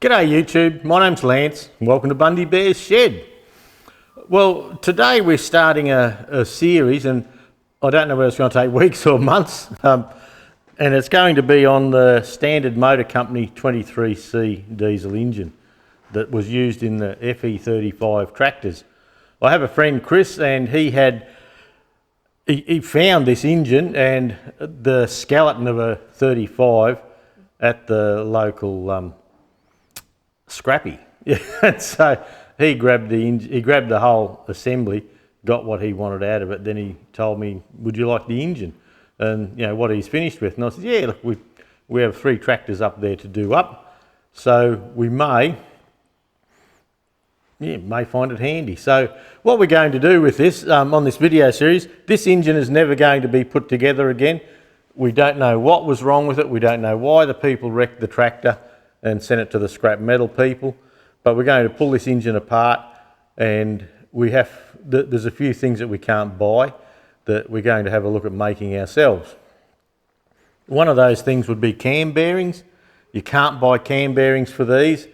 G'day YouTube, my name's Lance and welcome to Bundy Bear's Shed. Well, today we're starting a series, and I don't know whether it's going to take weeks or months, and it's going to be on the standard Motor Company 23C diesel engine that was used in the FE35 tractors. I have a friend Chris, and he found this engine and the skeleton of a 35 at the local scrappy. And so he grabbed the whole assembly, got what he wanted out of it. Then he told me, "Would you like the engine?" And you know what he's finished with. And I said, "Yeah, look, we have 3 tractors up there to do up, so we may find it handy." So what we're going to do with this on this video series, this engine is never going to be put together again. We don't know what was wrong with it. We don't know why the people wrecked the tractor and sent it to the scrap metal people. But we're going to pull this engine apart, and there's a few things that we can't buy that we're going to have a look at making ourselves. One of those things would be cam bearings. You can't buy cam bearings for these.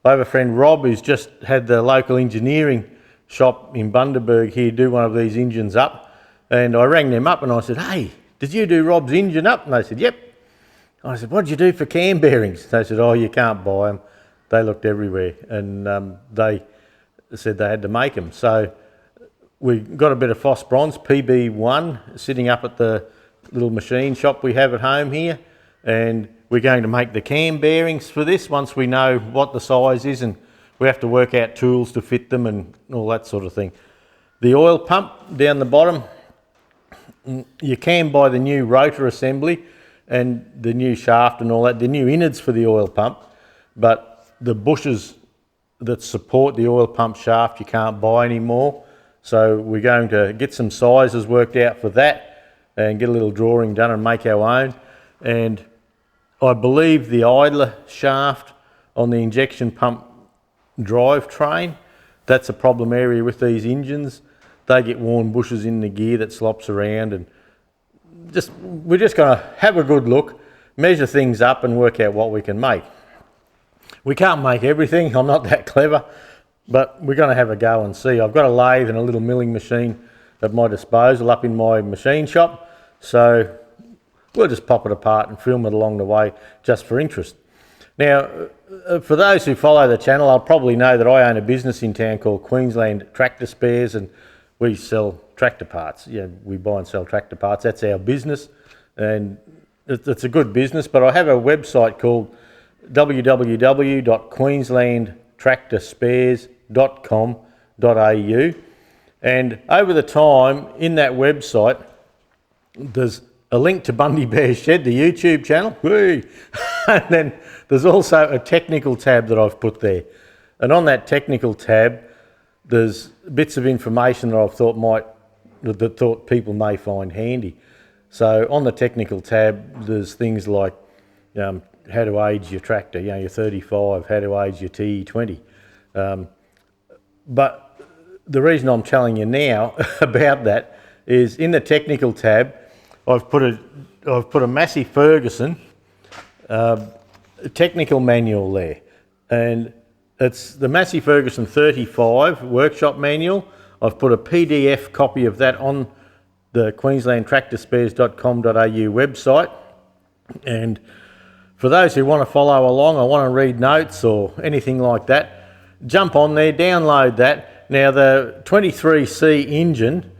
I have a friend Rob who's just had the local engineering shop in Bundy Bear here do one of these engines up, and I rang them up and I said, "Hey, did you do Rob's engine up?" And they said, "Yep." I said, "What did you do for cam bearings?" They said, "Oh, you can't buy them." They looked everywhere, and they said they had to make them. So we got a bit of phos bronze PB1 sitting up at the little machine shop we have at home here, and we're going to make the cam bearings for this once we know what the size is, and we have to work out tools to fit them and all that sort of thing. The oil pump down the bottom, you can buy the new rotor assembly and the new shaft and all that, the new innards for the oil pump, but the bushes that support the oil pump shaft you can't buy anymore. So we're going to get some sizes worked out for that and get a little drawing done and make our own. And I believe the idler shaft on the injection pump drive train, that's a problem area with these engines. They get worn bushes in the gear that slops around, and we're just going to have a good look, measure things up and work out what we can make. We can't make everything, I'm not that clever, but we're going to have a go and see. I've got a lathe and a little milling machine at my disposal up in my machine shop, so we'll just pop it apart and film it along the way just for interest. Now, for those who follow the channel, I'll probably know that I own a business in town called Queensland Tractor Spares, and we sell tractor parts. Yeah, we buy and sell tractor parts. That's our business, and it's a good business. But I have a website called www.queenslandtractorspares.com.au, and over the time in that website there's a link to Bundy Bear's Shed, the YouTube channel. Whee! And then there's also a technical tab that I've put there, and on that technical tab there's bits of information that I've thought people may find handy. So on the technical tab there's things like how to age your tractor, your 35, how to age your TE20. But the reason I'm telling you now about that is in the technical tab I've put a Massey Ferguson technical manual there, and it's the Massey Ferguson 35 workshop manual. I've put a PDF copy of that on the queenslandtractorspares.com.au website, and for those who want to follow along or want to read notes or anything like that, jump on there, download that. Now the 23C engine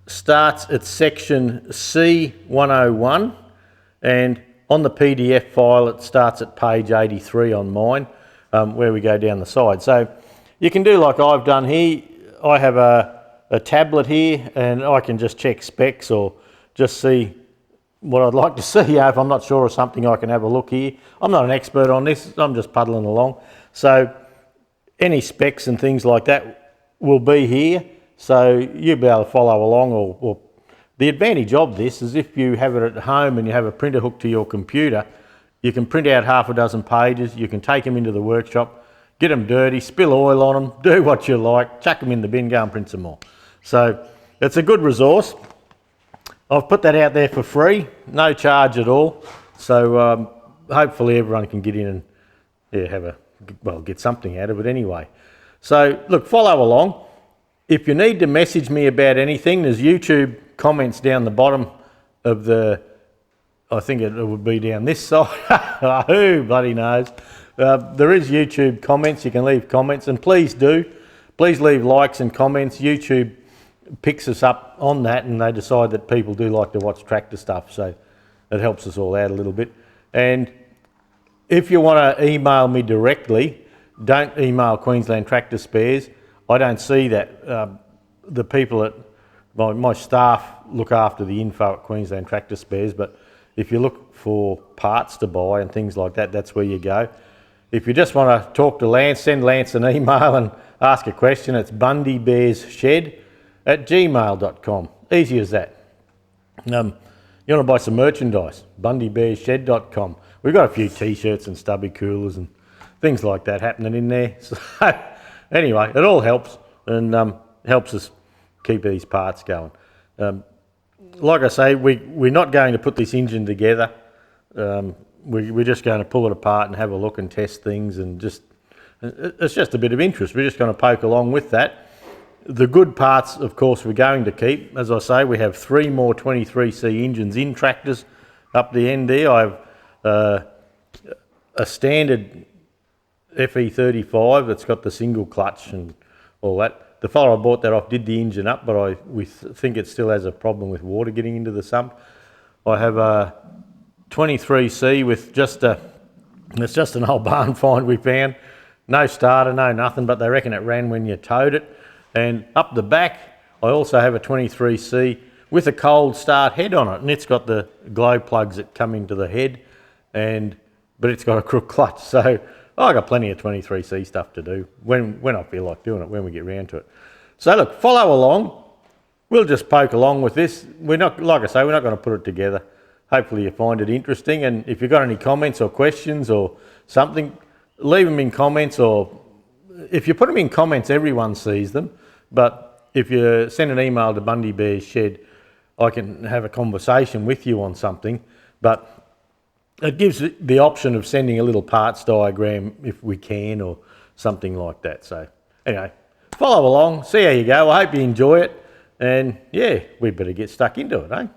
starts at section C101, and on the PDF file it starts at page 83 on mine, where we go down the side. So you can do like I've done here. I have a tablet here, and I can just check specs or just see what I'd like to see. If I'm not sure of something, I can have a look here. I'm not an expert on this, I'm just puddling along. So any specs and things like that will be here, so you'll be able to follow along. Or the advantage of this is if you have it at home and you have a printer hooked to your computer, you can print out half a dozen pages, you can take them into the workshop, get them dirty, spill oil on them, do what you like, chuck them in the bin, go and print some more. So it's a good resource. I've put that out there for free, no charge at all. So hopefully everyone can get in and have a well, get something out of it anyway. So look, follow along. If you need to message me about anything, there's YouTube comments down the bottom of the, I think it would be down this side. Who bloody knows? There is YouTube comments. You can leave comments, and please leave likes and comments. YouTube picks us up on that, and they decide that people do like to watch tractor stuff, so it helps us all out a little bit. And if you want to email me directly, don't email Queensland Tractor Spares. I don't see that. The people at my staff look after the info at Queensland Tractor Spares, but if you look for parts to buy and things like that, that's where you go. If you just want to talk to Lance, send Lance an email and ask a question. It's bundybearsshed@gmail.com. Easy as that. You want to buy some merchandise? bundybearsshed.com. We've got a few t-shirts and stubby coolers and things like that happening in there. So anyway, it all helps, and helps us keep these parts going. Like I say, we're not going to put this engine together. We're just going to pull it apart and have a look and test things, and it's just a bit of interest. We're just going to poke along with that. The good parts, of course, we're going to keep. As I say, we have 3 more 23C engines in tractors up the end there. I have a standard FE35 that's got the single clutch and all that. The fellow I bought that off did the engine up, but we think it still has a problem with water getting into the sump. I have a 23C with it's just an old barn find we found. No starter, no nothing, but they reckon it ran when you towed it. And up the back, I also have a 23C with a cold start head on it, and it's got the glow plugs that come into the head, but it's got a crook clutch. So I got plenty of 23C stuff to do when I feel like doing it, when we get round to it. So look, follow along. We'll just poke along with this. We're not, like I say, we're not going to put it together. Hopefully you find it interesting, and if you've got any comments or questions or something, leave them in comments, or if you put them in comments, everyone sees them. But if you send an email to Bundy Bear's Shed, I can have a conversation with you on something. But it gives the option of sending a little parts diagram if we can, or something like that. So anyway, follow along, see how you go. I hope you enjoy it, and yeah, we better get stuck into it, eh?